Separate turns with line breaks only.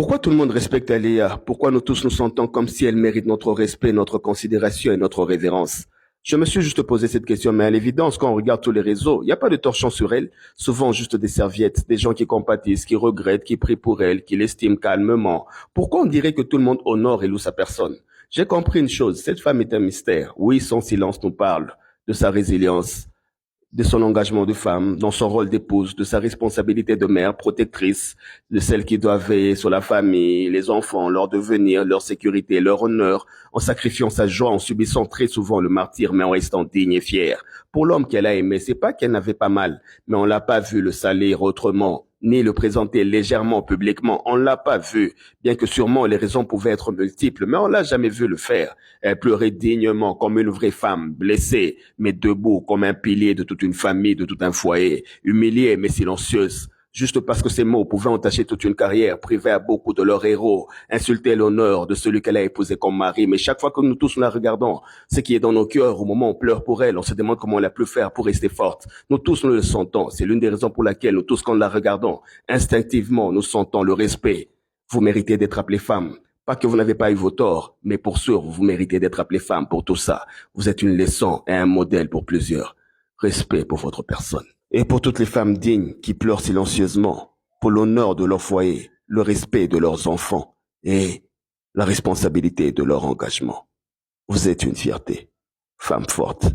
Pourquoi tout le monde respecte Aléa? Pourquoi nous tous nous sentons comme si elle mérite notre respect, notre considération et notre révérence? Je me suis juste posé cette question, mais à l'évidence, quand on regarde tous les réseaux, il n'y a pas de torchons sur elle, souvent juste des serviettes, des gens qui compatissent, qui regrettent, qui prient pour elle, qui l'estiment calmement. Pourquoi on dirait que tout le monde honore et loue sa personne? J'ai compris une chose, cette femme est un mystère. Oui, son silence nous parle de sa résilience, de son engagement de femme, dans son rôle d'épouse, de sa responsabilité de mère protectrice, de celle qui doit veiller sur la famille, les enfants, leur devenir, leur sécurité, leur honneur, en sacrifiant sa joie, en subissant très souvent le martyre, mais en restant digne et fière. Pour l'homme qu'elle a aimé, c'est pas qu'elle n'avait pas mal, mais on l'a pas vu le salir autrement, ni le présenter légèrement publiquement. On l'a pas vu, bien que sûrement les raisons pouvaient être multiples, mais on l'a jamais vu le faire. Elle pleurait dignement comme une vraie femme, blessée, mais debout comme un pilier de toute une famille, de tout un foyer, humiliée mais silencieuse. Juste parce que ces mots pouvaient entacher toute une carrière, priver à beaucoup de leurs héros, insulter l'honneur de celui qu'elle a épousé comme mari. Mais chaque fois que nous tous nous la regardons, ce qui est dans nos cœurs au moment où on pleure pour elle, on se demande comment elle a pu faire pour rester forte. Nous tous nous le sentons. C'est l'une des raisons pour laquelle nous tous, quand nous la regardons, instinctivement, nous sentons le respect. Vous méritez d'être appelée femme. Pas que vous n'avez pas eu vos torts, mais pour sûr, vous méritez d'être appelée femme pour tout ça. Vous êtes une leçon et un modèle pour plusieurs. Respect pour votre personne. Et pour toutes les femmes dignes qui pleurent silencieusement, pour l'honneur de leur foyer, le respect de leurs enfants et la responsabilité de leur engagement. Vous êtes une fierté. Femme forte.